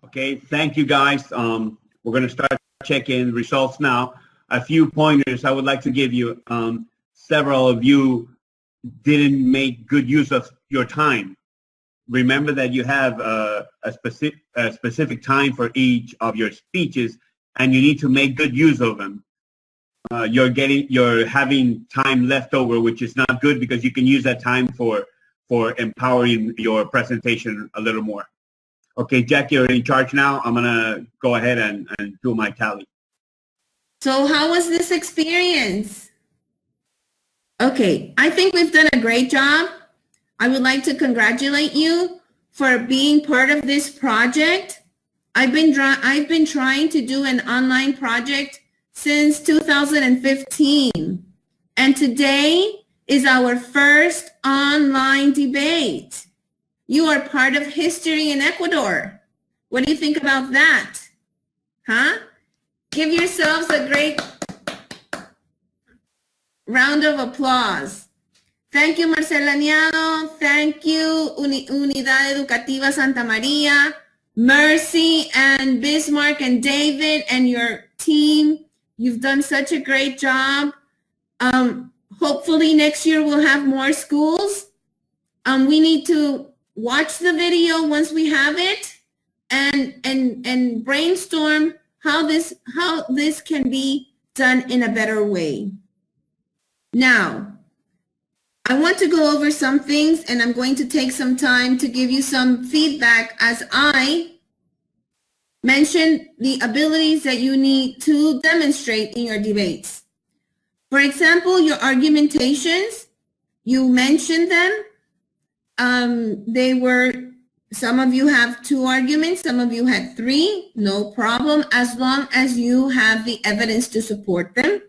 Okay, thank you guys. We're going to start checking results now. A few pointers I would like to give you. Several of you didn't make good use of your time. Remember that you have a specific time for each of your speeches, and you need to make good use of them. You're having time left over, which is not good because you can use that time for empowering your presentation a little more. Okay, Jack, you're in charge now. I'm gonna go ahead and do my tally. So how was this experience? Okay, I think we've done a great job. I would like to congratulate you for being part of this project. I've been trying to do an online project since 2015, and today is our first online debate. You are part of history in Ecuador. What do you think about that? Huh? Give yourselves a great round of applause. Thank you, Marcelaniano. Thank you, Unidad Educativa Santa Maria, Mercy and Bismarck and David and your team. You've done such a great job. Hopefully next year we'll have more schools. We need to watch the video once we have it and brainstorm how this can be done in a better way. Now, I want to go over some things, and I'm going to take some time to give you some feedback as I mention the abilities that you need to demonstrate in your debates. For example, your argumentations, you mentioned them. Some of you have 2 arguments, some of you had 3, no problem, as long as you have the evidence to support them,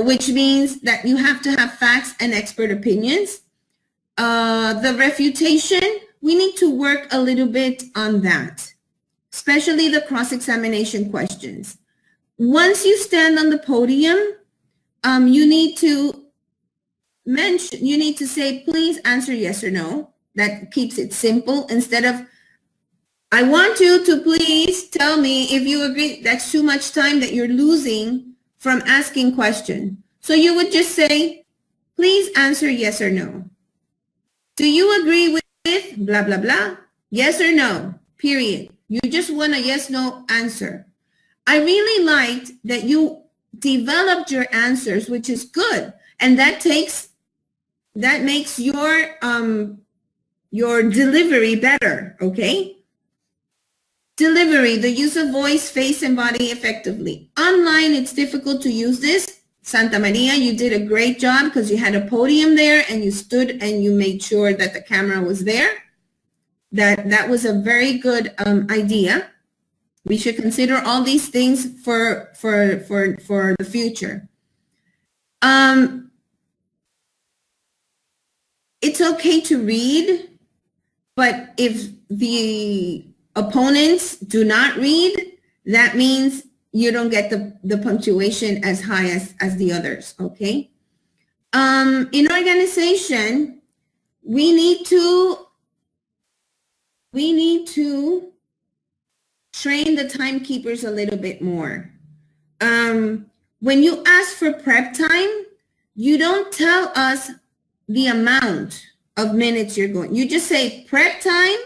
which means that you have to have facts and expert opinions. The refutation, we need to work a little bit on that, especially the cross-examination questions. Once you stand on the podium, you need to say, please answer yes or no. That keeps it simple instead of, I want you to please tell me if you agree. That's too much time that you're losing from asking question. So you would just say, please answer yes or no. Do you agree with blah, blah, blah? Yes or no, period. You just want a yes, no answer. I really liked that you developed your answers, which is good. And that makes your delivery better, okay? Delivery, the use of voice, face, and body effectively. Online, it's difficult to use this. Santa Maria, you did a great job because you had a podium there and you stood and you made sure that the camera was there. That was a very good idea. We should consider all these things for the future. It's okay to read, but if the opponents do not read, that means you don't get the punctuation as high as the others, okay? In organization, we need to train the timekeepers a little bit more. When you ask for prep time, you don't tell us the amount of minutes you're going. You just say prep time,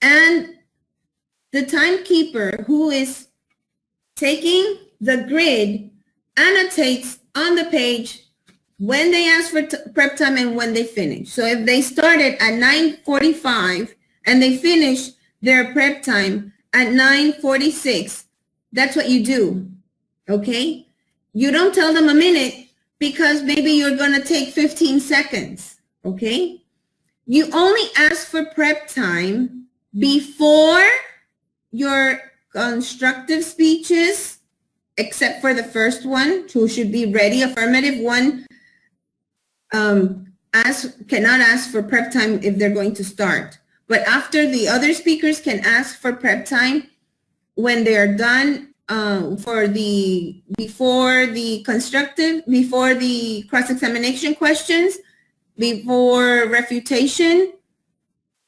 and the timekeeper who is taking the grid annotates on the page when they ask for prep time and when they finish. So if they started at 9:45 and they finish their prep time at 9:46, that's what you do, okay? You don't tell them a minute because maybe you're gonna take 15 seconds, okay? You only ask for prep time before your constructive speeches, except for the first one, who should be ready. Affirmative one cannot ask for prep time if they're going to start. But after, the other speakers can ask for prep time when they're done before the cross-examination questions, before refutation,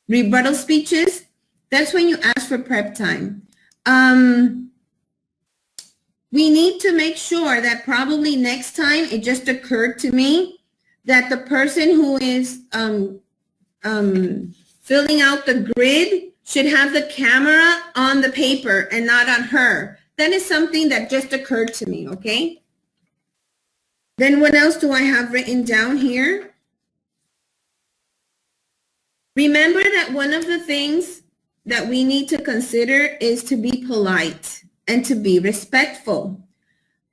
rebuttal speeches, That's when you ask for prep time. We need to make sure that probably next time, it just occurred to me that the person who is filling out the grid should have the camera on the paper and not on her. That is something that just occurred to me, okay? Then what else do I have written down here? Remember that one of the things that we need to consider is to be polite and to be respectful.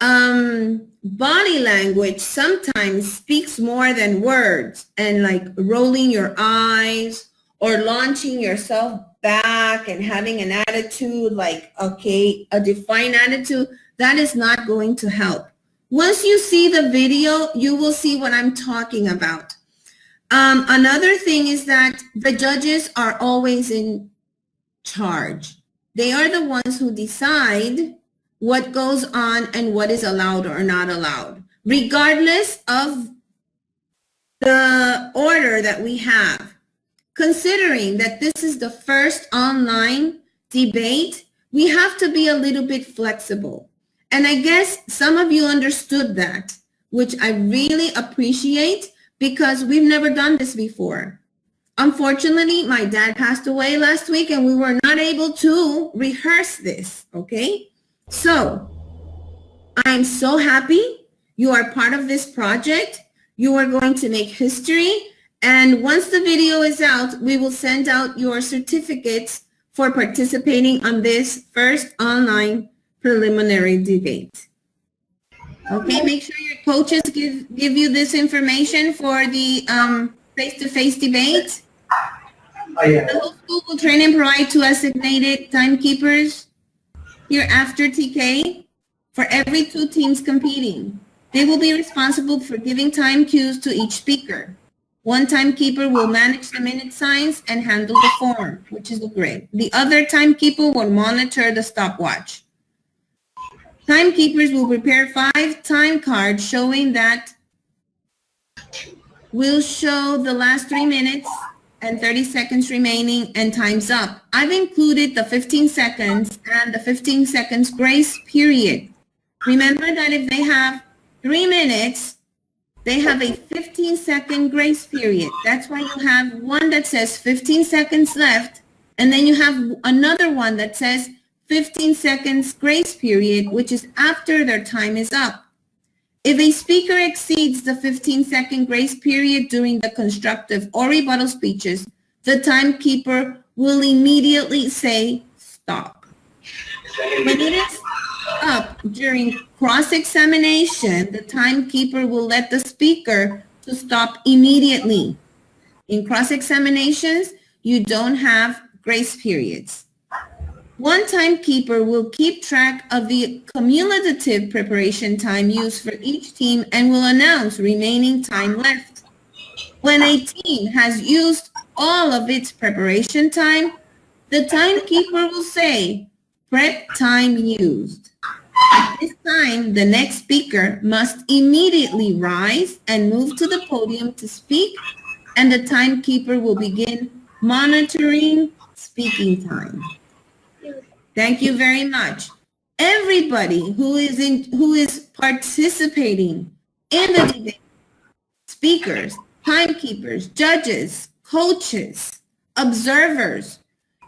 Body language sometimes speaks more than words, and like rolling your eyes or launching yourself back and having an attitude like, okay, a defined attitude, that is not going to help. Once you see the video, you will see what I'm talking about. Another thing is that the judges are always in charge. They are the ones who decide what goes on and what is allowed or not allowed, regardless of the order that we have. Considering that this is the first online debate, we have to be a little bit flexible. And I guess some of you understood that, which I really appreciate because we've never done this before. Unfortunately, my dad passed away last week and we were not able to rehearse this, okay? So, I'm so happy you are part of this project. You are going to make history. And once the video is out, we will send out your certificates for participating on this first online preliminary debate. Okay, make sure your coaches give you this information for the face-to-face debate. The whole school will train and provide 2 assignated timekeepers here after TK for every 2 teams competing. They will be responsible for giving time cues to each speaker. 1 timekeeper will manage the minute signs and handle the form, which is the grid. The other timekeeper will monitor the stopwatch. Timekeepers will prepare 5 time cards showing that will show the last 3 minutes and 30 seconds remaining and time's up. I've included the 15 seconds and the 15 seconds grace period. Remember that if they have 3 minutes, they have a 15-second grace period. That's why you have one that says 15 seconds left, and then you have another one that says 15 seconds grace period, which is after their time is up. If a speaker exceeds the 15-second grace period during the constructive or rebuttal speeches, the timekeeper will immediately say stop. When it is up during cross-examination, the timekeeper will let the speaker to stop immediately. In cross-examinations, you don't have grace periods. One timekeeper will keep track of the cumulative preparation time used for each team and will announce remaining time left. When a team has used all of its preparation time, the timekeeper will say, prep time used. At this time, the next speaker must immediately rise and move to the podium to speak, and the timekeeper will begin monitoring speaking time. Thank you very much. Everybody who is participating in the debate, speakers, timekeepers, judges, coaches, observers,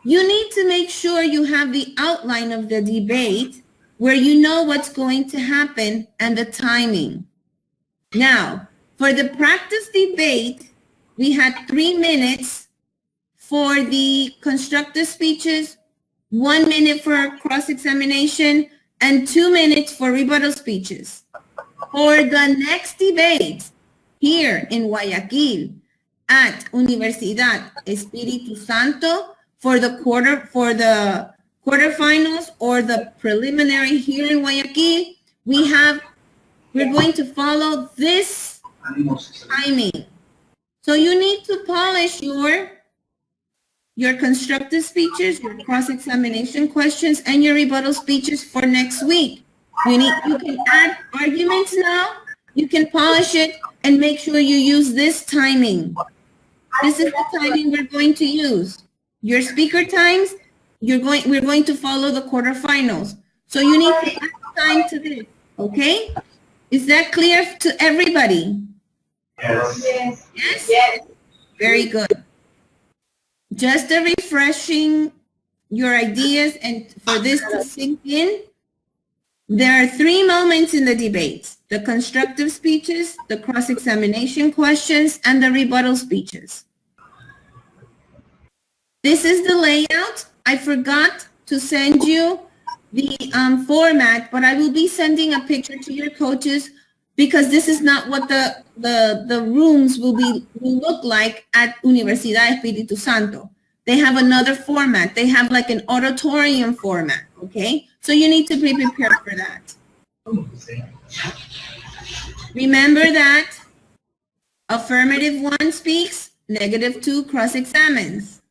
you need to make sure you have the outline of the debate where you know what's going to happen and the timing. Now, for the practice debate, we had 3 minutes for the constructive speeches, 1 minute for cross-examination, and 2 minutes for rebuttal speeches. For the next debate here in Guayaquil at Universidad Espíritu Santo for the quarterfinals or the preliminary here in Guayaquil, we're going to follow this timing. So you need to polish your constructive speeches, your cross-examination questions, and your rebuttal speeches for next week. You can add arguments now, you can polish it, and make sure you use this timing. This is the timing we're going to use. Your speaker times, we're going to follow the quarterfinals. So you need to add time to this, okay? Is that clear to everybody? Yes. Yes? Yes. Very good. Just a refreshing your ideas and for this to sink in, there are 3 moments in the debate: the constructive speeches, the cross-examination questions, and the rebuttal speeches. This is the layout. I forgot to send you the format, but I will be sending a picture to your coaches because this is not what the rooms will look like at Universidad Espíritu Santo. They have another format. They have like an auditorium format, okay? So you need to be prepared for that. Remember that affirmative 1 speaks, negative 2 cross-examines.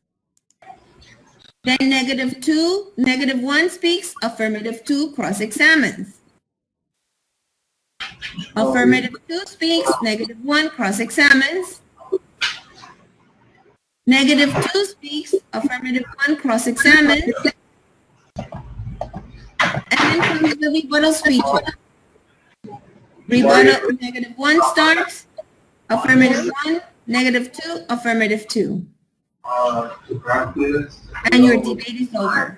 Then negative 1 speaks, affirmative 2 cross-examines. Affirmative 2 speaks, negative 1 cross-examines. Negative 2 speaks, affirmative 1 cross-examines. And then comes the rebuttal speeches. Rebuttal, negative 1 starts, affirmative 1, negative 2, affirmative 2. And your debate is over.